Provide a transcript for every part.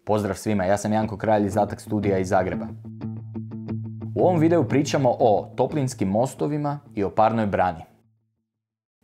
Pozdrav svima, ja sam Janko Kralj iz Atak studija iz Zagreba. U ovom videu pričamo o toplinskim mostovima i o parnoj brani.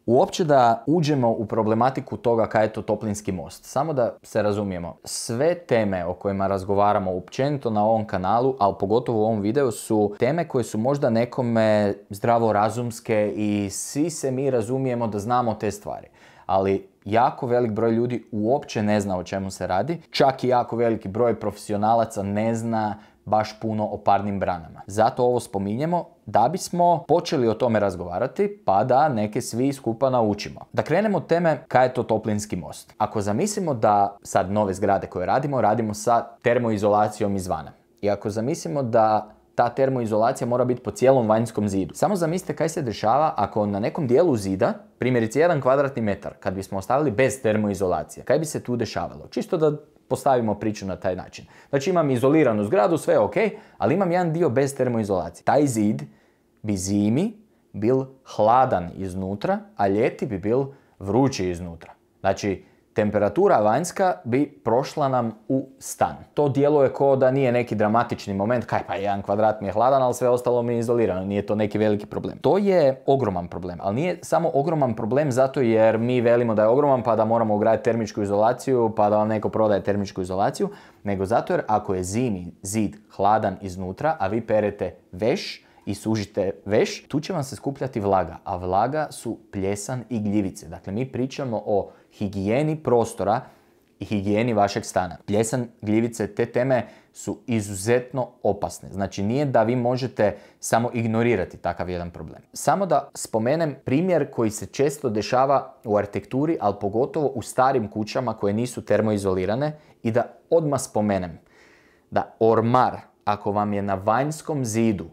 Uopće da uđemo u problematiku toga kaj je to toplinski most, samo da se razumijemo. Sve teme o kojima razgovaramo općenito na ovom kanalu, ali pogotovo u ovom videu, su teme koje su možda nekome zdravorazumske i svi se mi razumijemo da znamo te stvari. Ali jako velik broj ljudi uopće ne zna o čemu se radi, čak i jako veliki broj profesionalaca ne zna baš puno o parnim branama. Zato ovo spominjemo da bismo počeli o tome razgovarati, pa da neke svi skupa naučimo. Da krenemo od teme kaj je to toplinski most. Ako zamislimo da sad nove zgrade koje radimo sa termoizolacijom izvana. I ako zamislimo da ta termoizolacija mora biti po cijelom vanjskom zidu. Samo zamislite kaj se dešava ako na nekom dijelu zida, primjerice 1 kvadratni metar, kad bismo ostavili bez termoizolacije, kaj bi se tu dešavalo? Čisto da postavimo priču na taj način. Znači imam izoliranu zgradu, sve je ok, ali imam jedan dio bez termoizolacije. Taj zid bi zimi bil hladan iznutra, a ljeti bi bil vrući iznutra. Znači, temperatura vanjska bi prošla nam u stan. To djeluje kao da nije neki dramatični moment, kaj pa 1 kvadrat mi je hladan, ali sve ostalo mi je izolirano, nije to neki veliki problem. To je ogroman problem, ali nije samo ogroman problem zato jer mi velimo da je ogroman pa da moramo ugraditi termičku izolaciju pa da vam neko prodaje termičku izolaciju, nego zato jer ako je zimi zid hladan iznutra, a vi perete veš i sužite veš, tu će vam se skupljati vlaga, a vlaga su pljesan i gljivice. Dakle, mi pričamo o higijeni prostora i higijeni vašeg stana. Pljesan, gljivice, te teme su izuzetno opasne. Znači, nije da vi možete samo ignorirati takav jedan problem. Samo da spomenem primjer koji se često dešava u arhitekturi, ali pogotovo u starim kućama koje nisu termoizolirane, i da odmah spomenem da ormar, ako vam je na vanjskom zidu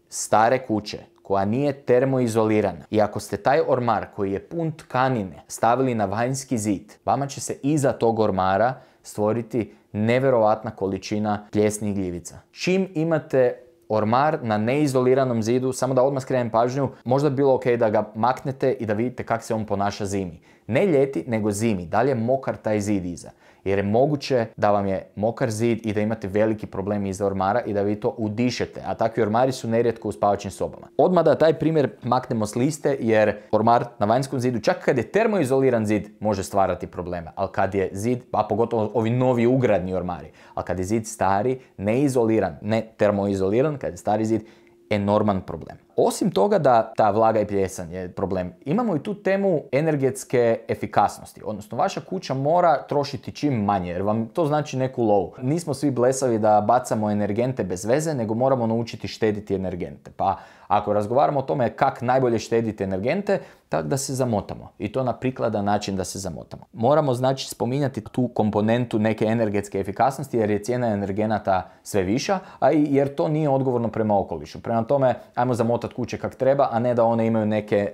stare kuće koja nije termoizolirana i ako ste taj ormar koji je pun tkanine stavili na vanjski zid, vama će se iza tog ormara stvoriti nevjerovatna količina pljesnih gljivica. Čim imate ormar na neizoliranom zidu, samo da odmah skrenem pažnju, možda bi bilo ok da ga maknete i da vidite kako se on ponaša zimi. Ne ljeti, nego zimi. Da li je mokar taj zid iza? Jer je moguće da vam je mokar zid i da imate veliki problem iza ormara i da vi to udišete, a takvi ormari su nerijetko u spavaćim sobama. Odmah da taj primjer maknemo s liste, jer ormar na vanjskom zidu, čak kad je termoizoliran zid, može stvarati probleme. Ali kad je zid, a pogotovo ovi novi ugradni ormari, ali kad je zid stari, neizoliran, ne termoizoliran, kad je stari zid, enorman problem. Osim toga da ta vlaga i pljesan je problem, imamo i tu temu energetske efikasnosti. Odnosno, vaša kuća mora trošiti čim manje, jer vam to znači neku lovu. Nismo svi blesavi da bacamo energente bez veze, nego moramo naučiti štediti energente. Pa ako razgovaramo o tome kako najbolje štediti energente, tako da se zamotamo. I to na prikladan način da se zamotamo. Moramo znači spominjati tu komponentu neke energetske efikasnosti, jer je cijena energenata sve viša, a i jer to nije odgovorno prema okolišu. Prema tome, ajmo zamotati kuće kak treba, a ne da one imaju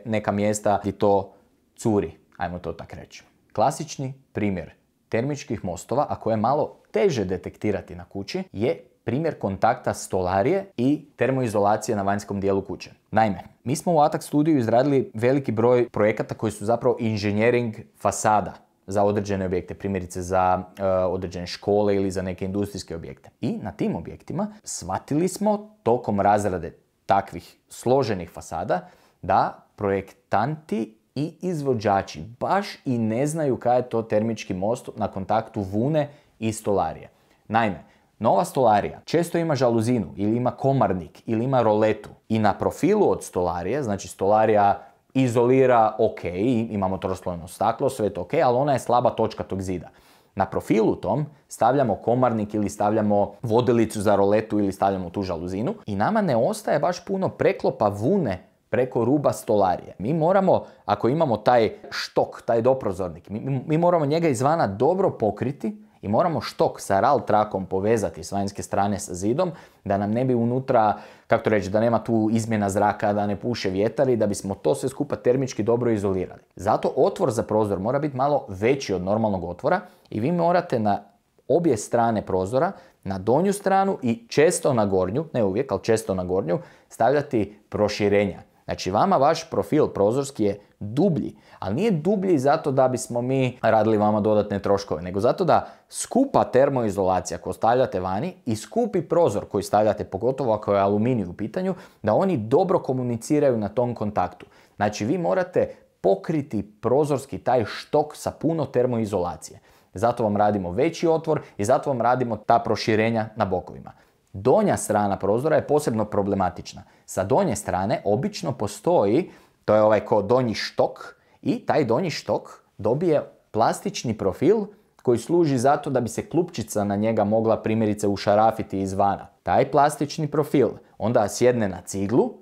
neka mjesta gdje to curi, ajmo to tak reći. Klasični primjer termičkih mostova, a koje je malo teže detektirati na kući, je primjer kontakta stolarije i termoizolacije na vanjskom dijelu kuće. Naime, mi smo u Atak studiju izradili veliki broj projekata koji su zapravo inženjering fasada za određene objekte, primjerice za određene škole ili za neke industrijske objekte. I na tim objektima shvatili smo tokom razrade takvih složenih fasada da projektanti i izvođači baš i ne znaju kaj je to termički most na kontaktu vune i stolarije. Naime, nova stolarija često ima žaluzinu ili ima komarnik ili ima roletu i na profilu od stolarije, znači stolarija izolira ok, imamo troslojno staklo, sve je to ok, ali ona je slaba točka tog zida. Na profilu tom stavljamo komarnik ili stavljamo vodilicu za roletu ili stavljamo tu žaluzinu i nama ne ostaje baš puno preklopa vune preko ruba stolarije. Mi moramo, ako imamo taj štok, taj doprozornik, mi moramo njega izvana dobro pokriti i moramo štok sa RAL trakom povezati s vanjske strane sa zidom, da nam ne bi unutra, kako to reći, da nema tu izmjena zraka, da ne puše vjetar i da bismo to sve skupa termički dobro izolirali. Zato otvor za prozor mora biti malo veći od normalnog otvora i vi morate na obje strane prozora, na donju stranu i često na gornju, ne uvijek, ali često na gornju, stavljati proširenja. Znači vama vaš profil prozorski je dublji, ali nije dublji zato da bismo mi radili vama dodatne troškove, nego zato da skupa termoizolacija koju stavljate vani i skupi prozor koji stavljate, pogotovo ako je aluminij u pitanju, da oni dobro komuniciraju na tom kontaktu. Znači vi morate pokriti prozorski taj štok sa puno termoizolacije. Zato vam radimo veći otvor i zato vam radimo ta proširenja na bokovima. Donja strana prozora je posebno problematična. Sa donje strane obično postoji, to je ovaj donji štok, i taj donji štok dobije plastični profil koji služi zato da bi se klupčica na njega mogla primjerice ušarafiti izvana. Taj plastični profil onda sjedne na ciglu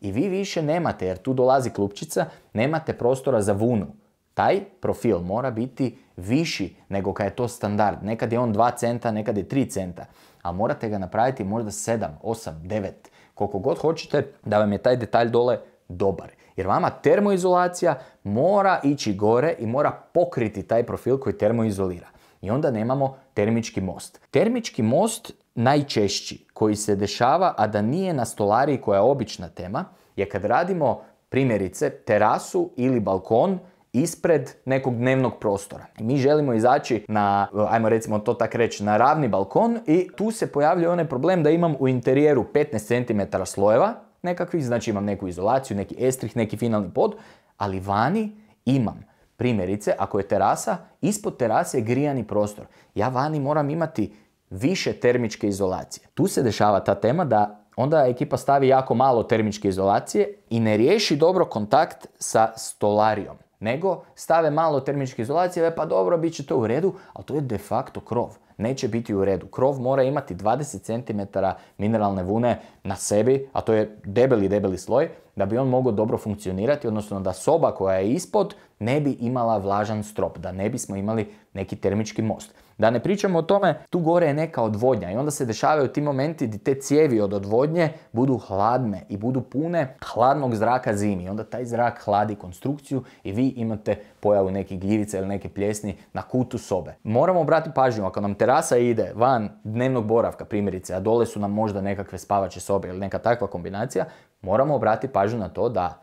i vi više nemate, jer tu dolazi klupčica, nemate prostora za vunu. Taj profil mora biti viši nego kad je to standard. Nekad je on 2 centa, nekad je 3 centa. A morate ga napraviti možda 7, 8, 9. Koliko god hoćete da vam je taj detalj dole dobar. Jer vama termoizolacija mora ići gore i mora pokriti taj profil koji termoizolira. I onda nemamo termički most. Termički most najčešći koji se dešava, a da nije na stolariji koja je obična tema, je kad radimo primjerice terasu ili balkon ispred nekog dnevnog prostora. Mi želimo izaći na, ajmo recimo to tak reći, na ravni balkon i tu se pojavljuje onaj problem da imam u interijeru 15 cm slojeva nekakvih, znači imam neku izolaciju, neki estrih, neki finalni pod, ali vani imam primjerice, ako je terasa, ispod terase je grijani prostor. Ja vani moram imati više termičke izolacije. Tu se dešava ta tema da onda ekipa stavi jako malo termičke izolacije i ne riješi dobro kontakt sa stolarijom. Nego stave malo termičke izolacije, pa dobro, bit će to u redu, ali to je de facto krov. Neće biti u redu. Krov mora imati 20 cm mineralne vune na sebi, a to je debeli sloj, da bi on mogao dobro funkcionirati, odnosno da soba koja je ispod ne bi imala vlažan strop, da ne bismo imali neki termički most. Da ne pričamo o tome, tu gore je neka odvodnja i onda se dešavaju ti momenti gdje te cijevi od odvodnje budu hladne i budu pune hladnog zraka zimi. Onda taj zrak hladi konstrukciju i vi imate pojavu nekih gljivica ili neke pljesni na kutu sobe. Moramo obratiti pažnju, ako nam terasa ide van dnevnog boravka primjerice, a dole su nam možda nekakve spavače sobe ili neka takva kombinacija, moramo obratiti pažnju na to da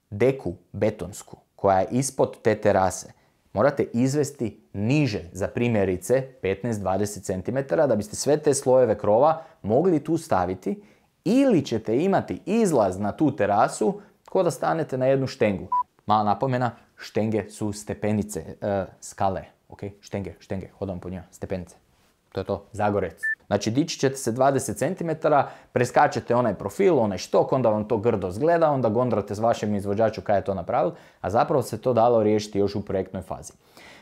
deku betonsku koja je ispod te terase morate izvesti niže za primjerice 15-20 cm da biste sve te slojeve krova mogli tu staviti, ili ćete imati izlaz na tu terasu ko da stanete na jednu štengu. Mala napomena, štenge su stepenice, skale, ok? Štenge, hodam po njima, stepenice. To je to, Zagorec. Znači dići ćete se 20 cm, preskačete onaj profil, onaj štok, onda vam to grdo zgleda, onda gondrate s vašem izvođaču kaj je to napravil, a zapravo se to dalo riješiti još u projektnoj fazi.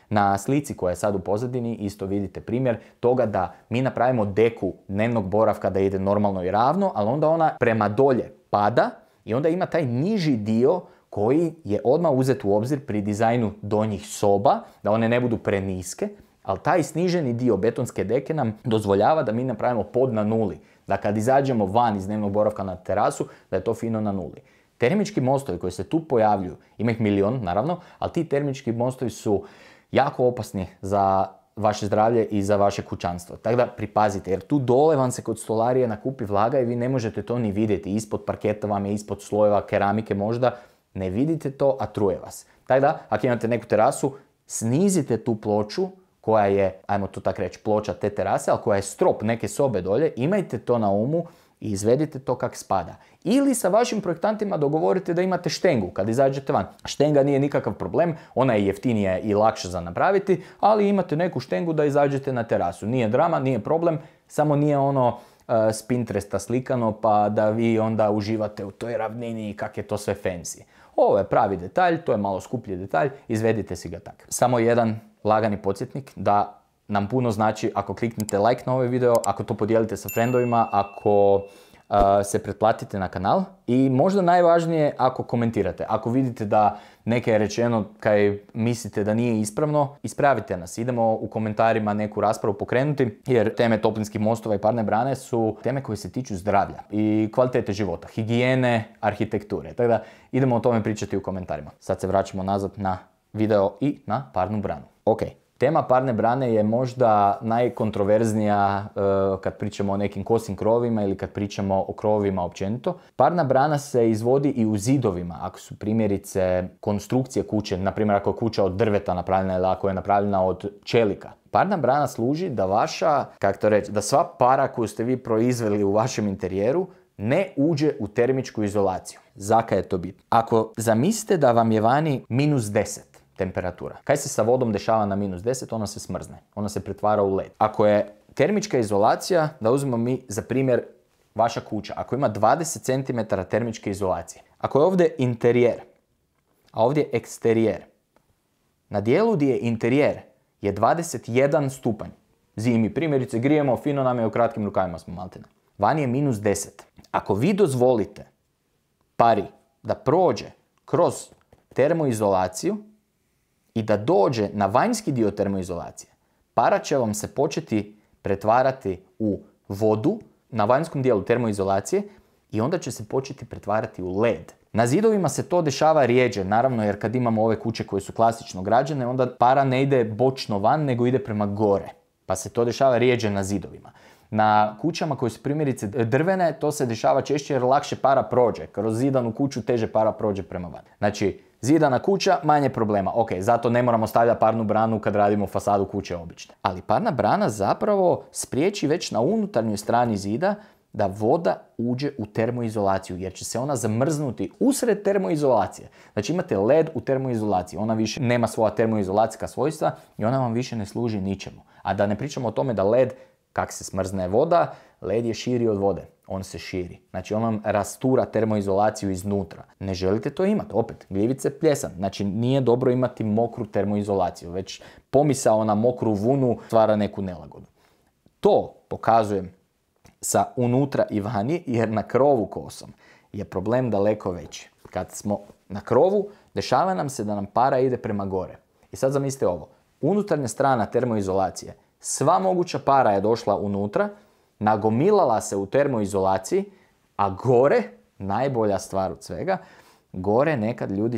Na slici koja je sad u pozadini isto vidite primjer toga da mi napravimo deku dnevnog boravka da ide normalno i ravno, ali onda ona prema dolje pada i onda ima taj niži dio koji je odmah uzet u obzir pri dizajnu donjih soba, da one ne budu preniske, ali taj sniženi dio betonske deke nam dozvoljava da mi napravimo pod na nuli. Da kad izađemo van iz dnevnog boravka na terasu, da je to fino na nuli. Termički mostovi koji se tu pojavljuju, ima ih milion naravno, ali ti termički mostovi su jako opasni za vaše zdravlje i za vaše kućanstvo. Tako da pripazite, jer tu dole vam se kod stolarije nakupi vlaga i vi ne možete to ni vidjeti. Ispod parketa vam je, ispod slojeva keramike možda, ne vidite to, a truje vas. Tako da, ako imate neku terasu, snizite tu ploču koja je, ajmo to tako reći, ploča te terase, ali koja je strop neke sobe dolje, imajte to na umu i izvedite to kak spada. Ili sa vašim projektantima dogovorite da imate štengu kad izađete van. Štenga nije nikakav problem, ona je jeftinija i lakša za napraviti, ali imate neku štengu da izađete na terasu. Nije drama, nije problem, samo nije ono s Pinteresta slikano pa da vi onda uživate u toj ravnini i kak je to sve fancy. Ovo je pravi detalj, to je malo skuplji detalj, izvedite si ga tak. Samo jedan lagani podsjetnik da nam puno znači ako kliknete like na ovaj video, ako to podijelite sa friendovima, ako se pretplatite na kanal i možda najvažnije ako komentirate. Ako vidite da neke je rečeno kaj mislite da nije ispravno, ispravite nas. Idemo u komentarima neku raspravu pokrenuti jer teme toplinskih mostova i parne brane su teme koje se tiču zdravlja i kvalitete života, higijene, arhitekture. Tako da idemo o tome pričati u komentarima. Sad se vraćamo nazad na video i na parnu branu. Ok, Tema parne brane je možda najkontroverznija kad pričamo o nekim kosim krovovima ili kad pričamo o krovovima općenito. Parna brana se izvodi i u zidovima, ako su primjerice konstrukcije kuće, na primjer ako je kuća od drveta napravljena ili ako je napravljena od čelika. Parna brana služi da vaša, da sva para koju ste vi proizveli u vašem interijeru ne uđe u termičku izolaciju. Zakaj je to bitno? Ako zamislite da vam je vani -10 temperatura, kaj se sa vodom dešava na -10? Ona se smrzne, ona se pretvara u led. Ako je termička izolacija, da uzmemo mi za primjer vaša kuća, ako ima 20 cm termičke izolacije, ako je ovdje interijer, a ovdje je eksterijer, na dijelu gdje je interijer je 21 stupanj. Zimi, primjerice, grijemo, fino nam je, u kratkim rukavima smo maltene. Vani je -10. Ako vi dozvolite pari da prođe kroz termoizolaciju i da dođe na vanjski dio termoizolacije, para će vam se početi pretvarati u vodu na vanjskom dijelu termoizolacije i onda će se početi pretvarati u led. Na zidovima se to dešava rijeđe, naravno, jer kad imamo ove kuće koje su klasično građene, onda para ne ide bočno van, nego ide prema gore. Pa se to dešava rijeđe na zidovima. Na kućama koje su primjerice drvene, to se dešava češće jer lakše para prođe. Kroz zidanu kuću teže para prođe prema van. Znači, zidana kuća, manje problema. Ok, zato ne moramo stavljati parnu branu kad radimo fasadu kuće obične. Ali parna brana zapravo spriječi već na unutarnjoj strani zida da voda uđe u termoizolaciju, jer će se ona zamrznuti usred termoizolacije. Znači imate led u termoizolaciji, ona više nema svoja termoizolacijska svojstva i ona vam više ne služi ničemu. A da ne pričamo o tome da led, kak se smrzne voda, led je širi od vode. On se širi. Znači on vam rastura termoizolaciju iznutra. Ne želite to imati. Opet, gljivice, pljesan. Znači nije dobro imati mokru termoizolaciju. Već pomisao na mokru vunu stvara neku nelagodu. To pokazujem sa unutra i vani, jer na krovu kosom je problem daleko veći. Kad smo na krovu, dešava nam se da nam para ide prema gore. I sad zamislite ovo. Unutarnja strana termoizolacije, sva moguća para je došla unutra, nagomilala se u termoizolaciji, a gore, najbolja stvar od svega, gore nekad ljudi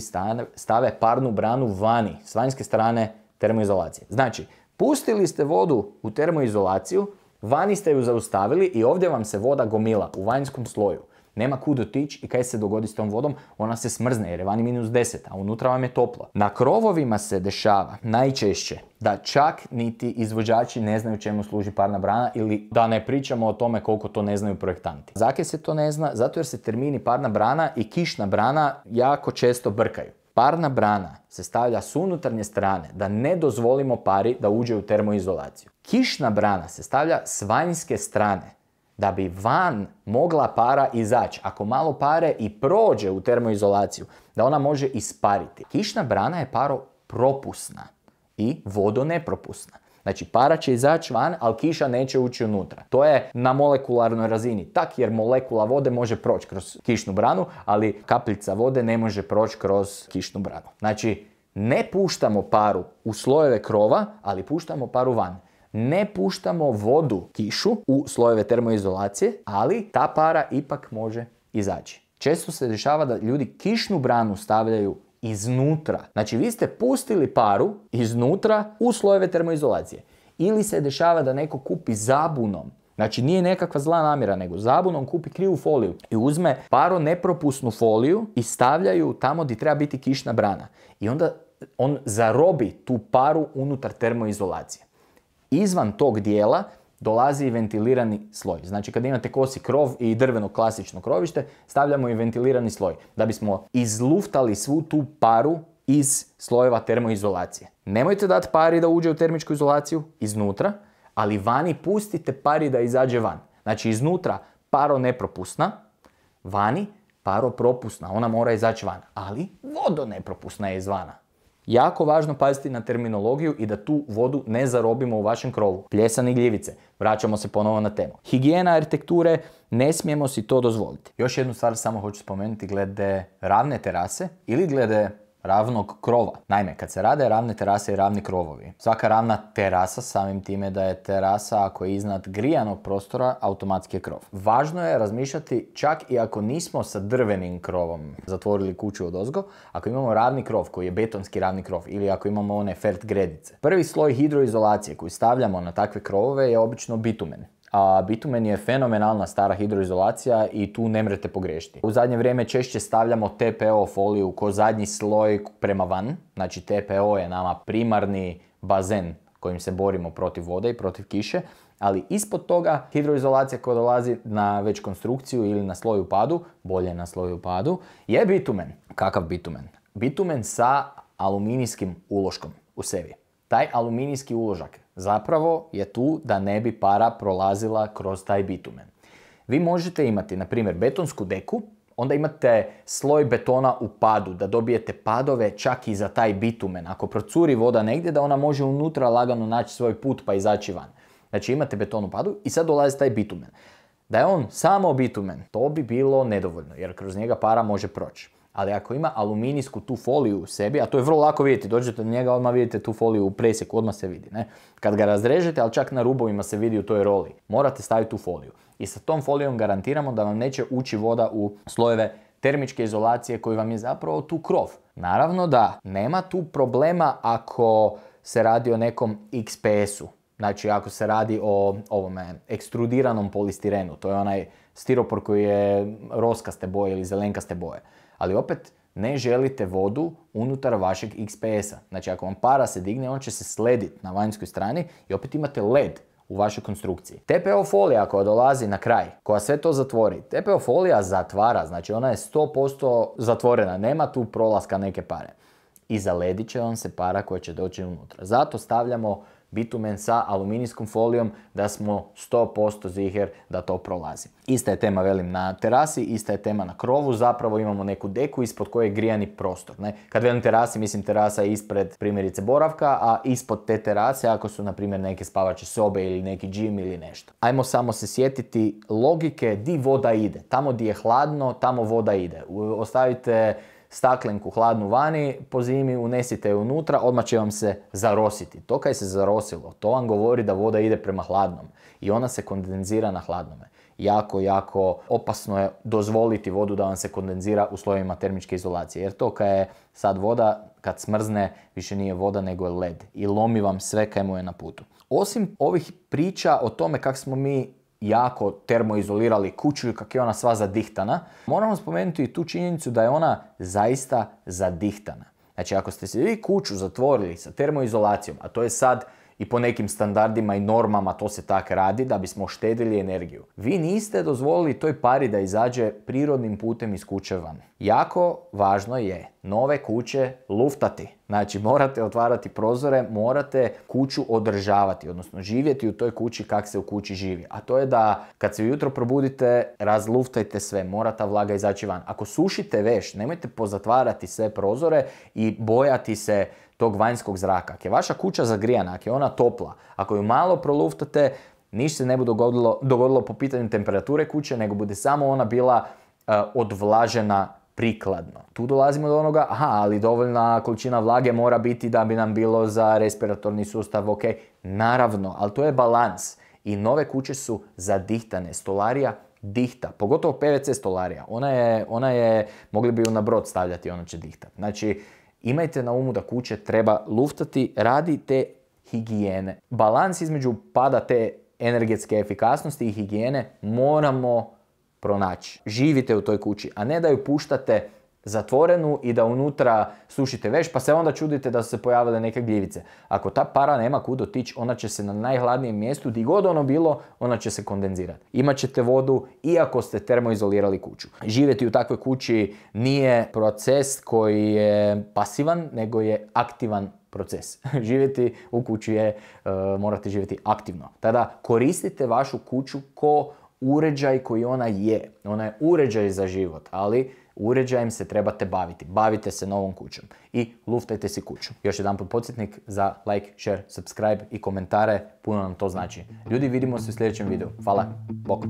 stave parnu branu vani, s vanjske strane termoizolacije. Znači, pustili ste vodu u termoizolaciju, vani ste ju zaustavili i ovdje vam se voda gomila u vanjskom sloju. Nema kud otići i kaj se dogodi s tom vodom? Ona se smrzne jer je vani -10, a unutra vam je toplo. Na krovovima se dešava najčešće da čak niti izvođači ne znaju čemu služi parna brana ili da ne pričamo o tome koliko to ne znaju projektanti. Zakaj se to ne zna? Zato jer se termini parna brana i kišna brana jako često brkaju. Parna brana se stavlja s unutarnje strane da ne dozvolimo pari da uđe u termoizolaciju. Kišna brana se stavlja s vanjske strane da bi van mogla para izaći. Ako malo pare i prođe u termoizolaciju, da ona može ispariti. Kišna brana je paro propusna i vodonepropusna. Znači para će izaći van, ali kiša neće ući unutra. To je na molekularnoj razini. Tak jer molekula vode može proći kroz kišnu branu, ali kapljica vode ne može proći kroz kišnu branu. Znači ne puštamo paru u slojeve krova, ali puštamo paru van. Ne puštamo vodu, kišu, u slojeve termoizolacije, ali ta para ipak može izaći. Često se dešava da ljudi kišnu branu stavljaju iznutra. Znači vi ste pustili paru iznutra u slojeve termoizolacije. Ili se dešava da neko kupi zabunom. Znači nije nekakva zla namjera, nego zabunom kupi krivu foliju i uzme paro nepropusnu foliju i stavljaju tamo gdje treba biti kišna brana. I onda on zarobi tu paru unutar termoizolacije. Izvan tog dijela dolazi i ventilirani sloj. Znači kad imate kosi krov i drveno klasično krovište, stavljamo i ventilirani sloj da bismo izluftali svu tu paru iz slojeva termoizolacije. Nemojte dati pari da uđe u termičku izolaciju iznutra, ali vani pustite pari da izađe van. Znači iznutra paro nepropusna, vani paro propusna, ona mora izaći van, ali vodonepropusna je izvana. Jako važno paziti na terminologiju i da tu vodu ne zarobimo u vašem krovu. Pljesan i gljivice. Vraćamo se ponovo na temu. Higijena arhitekture, ne smijemo si to dozvoliti. Još jednu stvar samo hoću spomenuti glede ravne terase ili glede ravnog krova. Naime, kad se rade ravne terase i ravni krovovi, svaka ravna terasa samim time da je terasa ako je iznad grijanog prostora, automatski je krov. Važno je razmišljati čak i ako nismo sa drvenim krovom zatvorili kuću odozgo, ako imamo ravni krov koji je betonski ravni krov ili ako imamo one fert gredice. Prvi sloj hidroizolacije koji stavljamo na takve krovove je obično bitumen. A bitumen je fenomenalna stara hidroizolacija i tu ne mrete pogriješiti. U zadnje vrijeme češće stavljamo TPO foliju ko zadnji sloj prema van. Znači TPO je nama primarni bazen kojim se borimo protiv vode i protiv kiše. Ali ispod toga hidroizolacija koja dolazi na već konstrukciju ili na sloj u padu, bolje na sloj u padu, je bitumen. Kakav bitumen? Bitumen sa aluminijskim uloškom u sebi. Taj aluminijski uložak zapravo je tu da ne bi para prolazila kroz taj bitumen. Vi možete imati, na primjer, betonsku deku, onda imate sloj betona u padu, da dobijete padove čak i za taj bitumen. Ako procuri voda negdje, da ona može unutra lagano naći svoj put pa izaći van. Znači imate beton u padu i sad dolazi taj bitumen. Da je on samo bitumen, to bi bilo nedovoljno, jer kroz njega para može proći. Ali ako ima aluminijsku tu foliju u sebi, a to je vrlo lako vidjeti, dođete do njega, odmah vidite tu foliju u presjeku, odmah se vidi. Ne? Kad ga razrežete, ali čak na rubovima se vidi u toj roli, morate staviti tu foliju. I sa tom folijom garantiramo da vam neće ući voda u slojeve termičke izolacije koji vam je zapravo tu krov. Naravno da nema tu problema ako se radi o nekom XPS-u. Znači ako se radi o ovome ekstrudiranom polistirenu, to je onaj stiropor koji je roskaste boje ili zelenkaste boje. Ali opet ne želite vodu unutar vašeg XPS-a. Znači ako vam para se digne, on će se slediti na vanjskoj strani i opet imate led u vašoj konstrukciji. TPO folija koja dolazi na kraj, koja sve to zatvori, TPO folija zatvara, znači ona je 100% zatvorena, nema tu prolaska neke pare. I zaledit će vam se para koja će doći unutra. Zato stavljamo bitumen sa aluminijskom folijom da smo 100% ziher da to prolazi. Ista je tema, velim, na terasi, ista je tema na krovu, zapravo imamo neku deku ispod koje je grijani prostor. Ne? Kad velim terasi, mislim terasa je ispred primjerice boravka, a ispod te terase ako su na primjer neke spavače sobe ili neki džim ili nešto. Ajmo samo se sjetiti logike di voda ide. Tamo di je hladno, tamo voda ide. Ostavite staklenku hladnu vani, po zimi unesite je unutra, odmah će vam se zarositi. To kaj se zarosilo, to vam govori da voda ide prema hladnom i ona se kondenzira na hladnome. Jako opasno je dozvoliti vodu da vam se kondenzira u slojevima termičke izolacije, jer to kaj je sad voda, kad smrzne, više nije voda nego je led i lomi vam sve kaj mu je na putu. Osim ovih priča o tome kako smo mi jako termoizolirali kuću i kako je ona sva zadihtana, moramo spomenuti i tu činjenicu da je ona zaista zadihtana. Znači ako ste si vi kuću zatvorili sa termoizolacijom, a to je sad i po nekim standardima i normama to se tak radi da bismo štedili energiju. Vi niste dozvolili toj pari da izađe prirodnim putem iz kuće van. Jako važno je nove kuće luftati. Znači morate otvarati prozore, morate kuću održavati, odnosno živjeti u toj kući kak se u kući živi. A to je da kad se ujutro probudite, razluftajte sve, mora ta vlaga izaći van. Ako sušite veš, nemojte pozatvarati sve prozore i bojati se tog vanjskog zraka. Ako je vaša kuća zagrijana, ako je ona topla, ako ju malo proluftate, ništa se ne bude dogodilo po pitanju temperature kuće, nego bude samo ona bila odvlažena prikladno. Tu dolazimo do onoga, ali dovoljna količina vlage mora biti da bi nam bilo za respiratorni sustav ok. Naravno, ali to je balans. I nove kuće su zadihtane. Stolarija dihta, pogotovo PVC stolarija. Ona je, mogli bi ju na brod stavljati, ona će dihtati. Znači, imajte na umu da kuće treba luftati radi te higijene. Balans između pada te energetske efikasnosti i higijene moramo pronaći. Živite u toj kući, a ne da ju puštate zatvorenu i da unutra sušite veš, pa se onda čudite da su se pojavile neke gljivice. Ako ta para nema kud otići, ona će se na najhladnijem mjestu, di god ono bilo, ona će se kondenzirati. Imaćete vodu iako ste termoizolirali kuću. Živjeti u takvoj kući nije proces koji je pasivan, nego je aktivan proces. Živjeti u kući je, morate živjeti aktivno. Tada koristite vašu kuću ko uređaj koji ona je. Ona je uređaj za život, ali uređajem se trebate baviti. Bavite se novom kućom i luftajte si kuću. Još jedanput podsjetnik za like, share, subscribe i komentare. Puno nam to znači. Ljudi, vidimo se u sljedećem videu. Hvala. Bok.